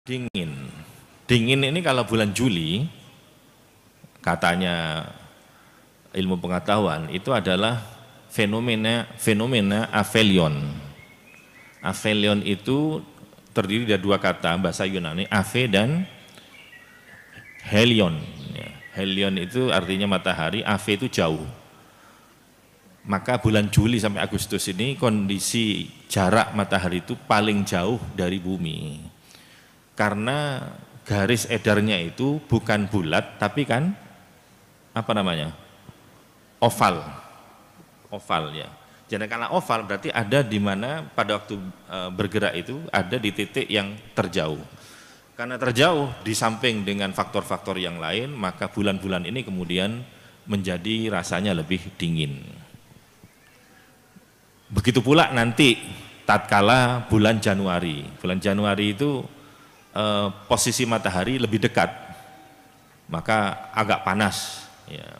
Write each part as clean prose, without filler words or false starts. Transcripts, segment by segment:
Dingin. Dingin ini kalau bulan Juli, katanya ilmu pengetahuan, itu adalah fenomena aphelion. Aphelion itu terdiri dari dua kata bahasa Yunani, aphe dan helion. Helion itu artinya matahari, aphe itu jauh. Maka bulan Juli sampai Agustus ini kondisi jarak matahari itu paling jauh dari bumi. Karena garis edarnya itu bukan bulat tapi kan apa namanya? Oval. Oval ya. Jadi karena oval berarti ada di mana pada waktu bergerak itu ada di titik yang terjauh. Karena terjauh di samping dengan faktor-faktor yang lain, maka bulan-bulan ini kemudian menjadi rasanya lebih dingin. Begitu pula nanti tatkala bulan Januari. Bulan Januari itu posisi matahari lebih dekat, maka agak panas. Ya.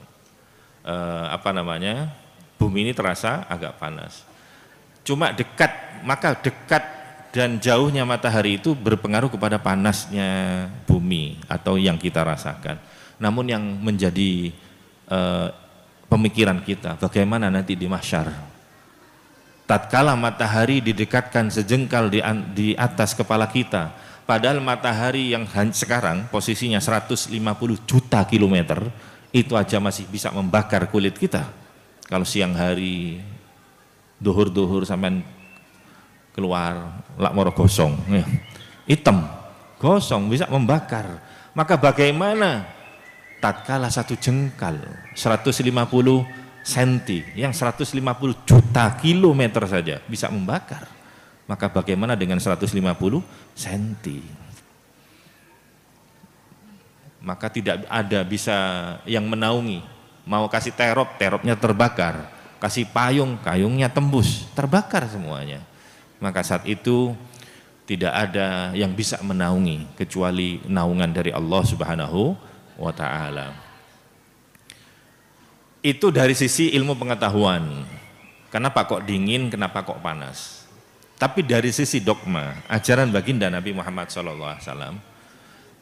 Bumi ini terasa agak panas. Cuma dekat, maka dekat dan jauhnya matahari itu berpengaruh kepada panasnya bumi atau yang kita rasakan. Namun yang menjadi pemikiran kita, bagaimana nanti di mahsyar. Tatkala matahari didekatkan sejengkal di atas kepala kita, padahal matahari yang sekarang posisinya 150 juta kilometer, itu aja masih bisa membakar kulit kita. Kalau siang hari, duhur-duhur sampai keluar, lak moro gosong, hitam, gosong, bisa membakar. Maka bagaimana tatkala satu jengkal, 150 senti, yang 150 juta kilometer saja bisa membakar. Maka bagaimana dengan 150 senti? Maka tidak ada bisa yang menaungi. Mau kasih teropnya terbakar, kasih kayungnya tembus, terbakar semuanya. Maka saat itu tidak ada yang bisa menaungi kecuali naungan dari Allah Subhanahu wa ta'ala. Itu dari sisi ilmu pengetahuan. Kenapa kok dingin, kenapa kok panas? Tapi dari sisi dogma, ajaran baginda Nabi Muhammad SAW,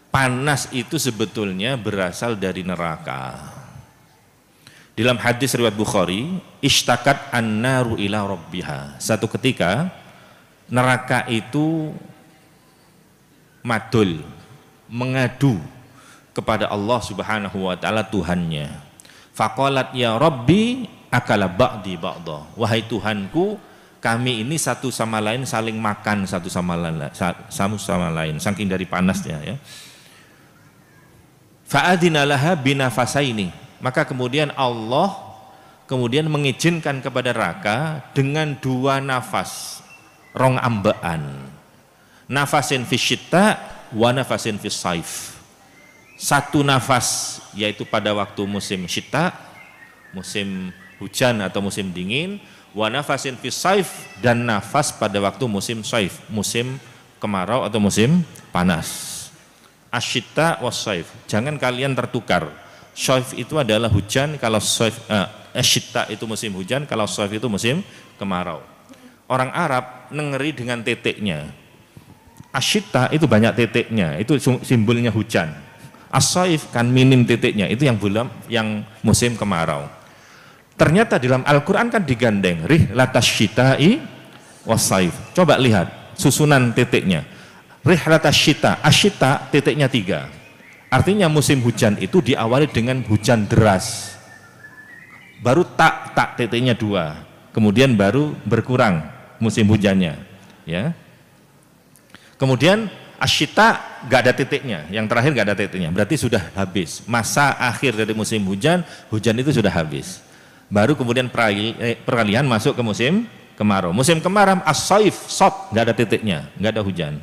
panas itu sebetulnya berasal dari neraka. Dalam hadis riwayat Bukhari, ishtakat an-naru ila rabbiha. Satu ketika neraka itu madul, mengadu kepada Allah Subhanahu wa ta'ala Tuhannya. Faqalat ya Rabbi akala ba'di ba'da. Wahai Tuhanku, kami ini satu sama lain saling makan satu sama lain, saking dari panasnya ya. Fa'adina laha binafasaini. Maka kemudian Allah kemudian mengizinkan kepada neraka dengan dua nafas, rong ambaan. Nafasin fisyita wa nafasin fis saif. Satu nafas yaitu pada waktu musim syita, musim hujan atau musim dingin, wa nafasin fis saif, dan nafas pada waktu musim saif, musim kemarau atau musim panas. Asyita was saif. Jangan kalian tertukar. Saif itu adalah hujan, kalau saif asyita itu musim hujan, kalau saif itu musim kemarau. Orang Arab nengeri dengan titiknya. Asyita itu banyak titiknya, itu simbolnya hujan. As-saif kan minim titiknya, itu yang musim kemarau. Ternyata dalam Al-Quran kan digandeng rihlatas syita'i was-saif. Coba lihat susunan titiknya. Rihlatas syita, asyita titiknya 3. Artinya musim hujan itu diawali dengan hujan deras. Baru tak titiknya 2. Kemudian baru berkurang musim hujannya, ya. Kemudian asyita nggak ada titiknya, yang terakhir nggak ada titiknya, berarti sudah habis masa akhir dari musim hujan itu sudah habis. Baru kemudian peralihan masuk ke musim kemarau. Musim kemarau as-saif, nggak ada titiknya, nggak ada hujan.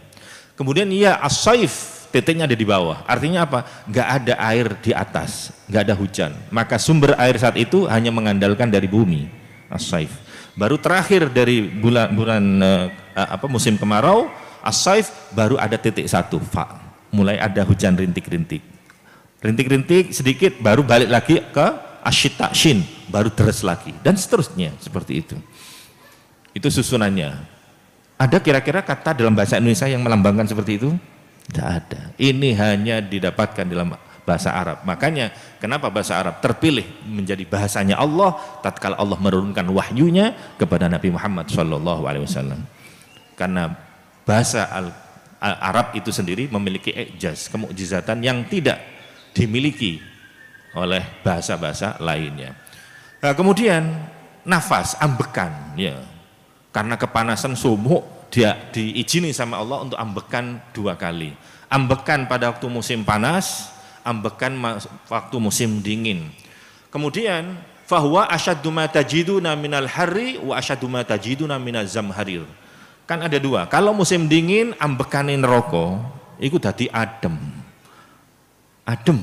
Kemudian as-saif, titiknya ada di bawah. Artinya apa? Nggak ada air di atas, nggak ada hujan. Maka sumber air saat itu hanya mengandalkan dari bumi, as-saif. Baru terakhir dari bulan musim kemarau, as-saif, baru ada titik 1, fa. Mulai ada hujan rintik-rintik. Rintik-rintik sedikit, baru balik lagi ke asyita, shin, baru deres lagi. Dan seterusnya, seperti itu. Itu susunannya. Ada kira-kira kata dalam bahasa Indonesia yang melambangkan seperti itu? Tidak ada. Ini hanya didapatkan dalam bahasa Arab. Makanya kenapa bahasa Arab terpilih menjadi bahasanya Allah tatkala Allah menurunkan wahyunya kepada Nabi Muhammad SAW. Karena bahasa Arab itu sendiri memiliki ijaz, kemukjizatan yang tidak dimiliki oleh bahasa-bahasa lainnya. Nah, kemudian nafas, ambekan, ya, karena kepanasan sumuk dia diizini sama Allah untuk ambekan 2 kali. Ambekan pada waktu musim panas, ambekan waktu musim dingin. Kemudian fahuwa asyaddu ma tajiduna minal harri wa asyaddu ma tajiduna minaz zamharir. Kan ada 2. Kalau musim dingin ambekane neraka iku dadi adem. Adem.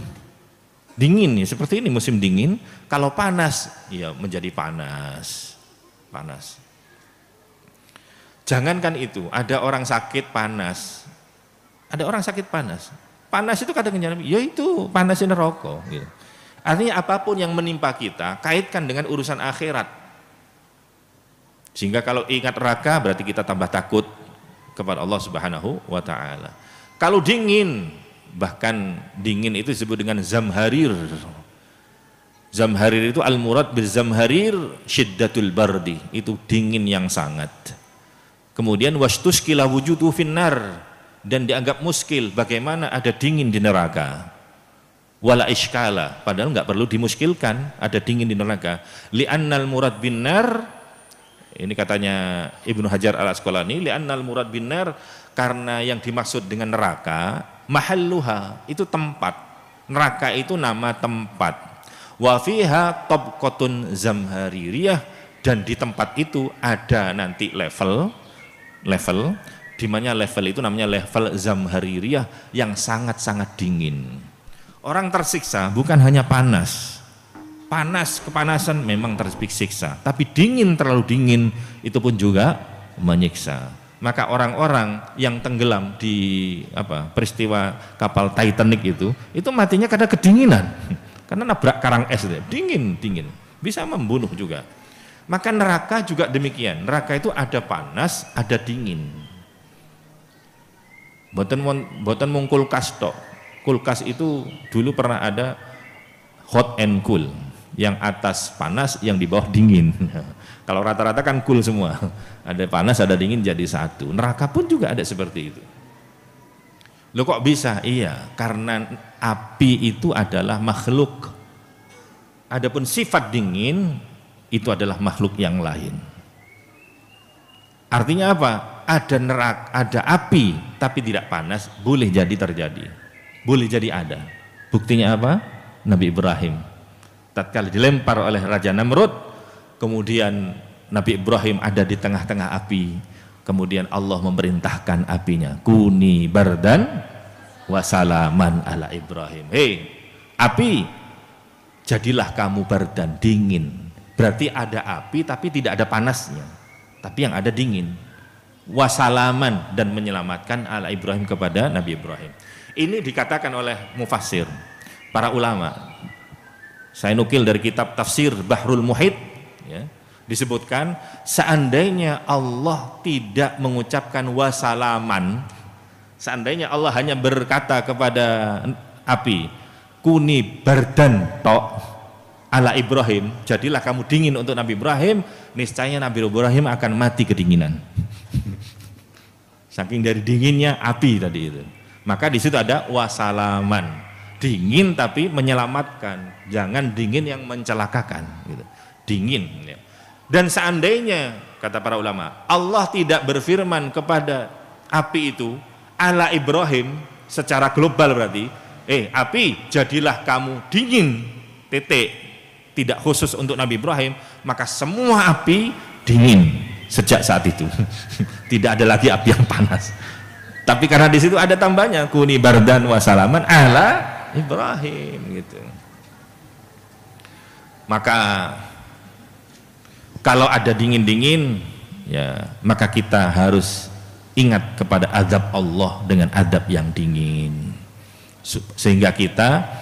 Dingin ya, seperti ini musim dingin. Kalau panas ya menjadi panas. Panas. Jangankan itu, ada orang sakit panas. Ada orang sakit panas. Panas itu kadang-kadang ya itu panasin neraka gitu. Artinya apapun yang menimpa kita kaitkan dengan urusan akhirat. Sehingga kalau ingat neraka berarti kita tambah takut kepada Allah Subhanahu wa taala. Kalau dingin, bahkan dingin itu disebut dengan zamharir. Zamharir itu al-murad bil zamharir syiddatul bardi, itu dingin yang sangat. Kemudian wastuskila wujudu finnar, dan dianggap muskil bagaimana ada dingin di neraka. Wala iskala, padahal nggak perlu dimuskilkan ada dingin di neraka. Li'annal murad bin nar, ini katanya Ibnu Hajar al-Asqalani, li'annal murad bin nar, karena yang dimaksud dengan neraka mahalluha, itu tempat. Neraka itu nama tempat. Wa fiha tabqatun zamhaririyah, dan di tempat itu ada nanti level di mana level itu namanya level zamhaririyah yang sangat-sangat dingin. Orang tersiksa bukan hanya panas, kepanasan memang tersiksa, tapi dingin, terlalu dingin itu pun juga menyiksa. Maka orang-orang yang tenggelam di peristiwa kapal Titanic itu matinya karena kedinginan, karena nabrak karang es, dingin, bisa membunuh juga. Maka neraka juga demikian, neraka itu ada panas, ada dingin. Boten mung kulkas tok. Kulkas itu dulu pernah ada hot and cool, yang atas panas, yang di bawah dingin. Kalau rata-rata kan cool semua, ada panas ada dingin jadi satu. Neraka pun juga ada seperti itu. Loh kok bisa? Iya, karena api itu adalah makhluk, adapun sifat dingin itu adalah makhluk yang lain. Artinya apa? Ada neraka, ada api tapi tidak panas, boleh jadi terjadi, boleh jadi ada. Buktinya apa? Nabi Ibrahim tatkala dilempar oleh Raja Namrud, kemudian Nabi Ibrahim ada di tengah-tengah api, kemudian Allah memerintahkan apinya, kuni bardan wasalaman ala Ibrahim. Hei api, jadilah kamu bardan, dingin. Berarti ada api tapi tidak ada panasnya, tapi yang ada dingin. Wasalaman, dan menyelamatkan ala Ibrahim, kepada Nabi Ibrahim. Ini dikatakan oleh mufassir, para ulama. Saya nukil dari kitab tafsir Bahrul Muhit, ya, disebutkan seandainya Allah tidak mengucapkan wasalaman, seandainya Allah hanya berkata kepada api, kuni bardan tok ala Ibrahim, jadilah kamu dingin untuk Nabi Ibrahim, niscaya Nabi Ibrahim akan mati kedinginan. Saking dari dinginnya api tadi itu. Maka di situ ada wasalaman, dingin tapi menyelamatkan, jangan dingin yang mencelakakan gitu. Dingin ya. Dan seandainya, kata para ulama, Allah tidak berfirman kepada api itu ala Ibrahim secara global, berarti api jadilah kamu dingin, titik, tidak khusus untuk Nabi Ibrahim, maka semua api dingin sejak saat itu. Tidak ada lagi api yang panas. Tapi karena di situ ada tambahnya, kuni bardan wasalaman ala Ibrahim gitu. Maka kalau ada dingin-dingin, ya maka kita harus ingat kepada azab Allah dengan adab yang dingin, sehingga kita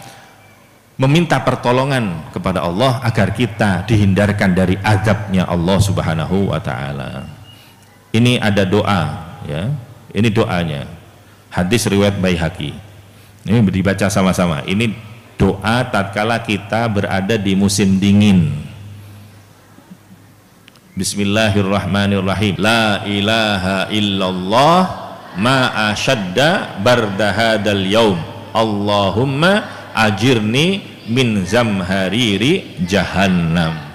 meminta pertolongan kepada Allah agar kita dihindarkan dari azabnya Allah Subhanahu wa taala. Ini ada doa, ya. Ini doanya. Hadis riwayat Baihaqi. Ini dibaca sama-sama. Ini doa tatkala kita berada di musim dingin. Bismillahirrahmanirrahim. La ilaha illallah ma asyadda bardahadal yaum. Allahumma ajirni min zamhariri jahannam.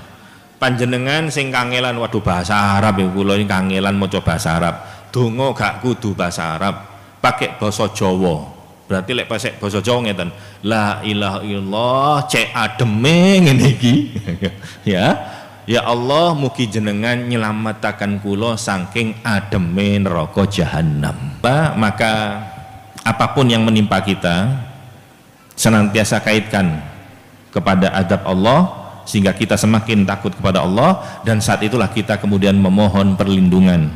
Panjenengan sing kangelan, waduh bahasa Arab ya, kula ini kangelan maca bahasa Arab. Donga gak kudu bahasa Arab, pakai bahasa Jawa. Berarti lek pakai bahasa Jawa ngeten, la ilaha illallah cek ademe ngene iki. Ya Allah, mugi jenengan nyelamataken kula saking ademe neraka jahanam. Maka apapun yang menimpa kita senantiasa kaitkan kepada adab Allah, sehingga kita semakin takut kepada Allah, dan saat itulah kita kemudian memohon perlindungan,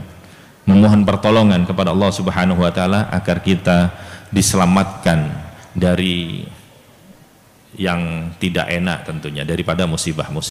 memohon pertolongan kepada Allah Subhanahu wa taala agar kita diselamatkan dari yang tidak enak tentunya, daripada musibah-musibah.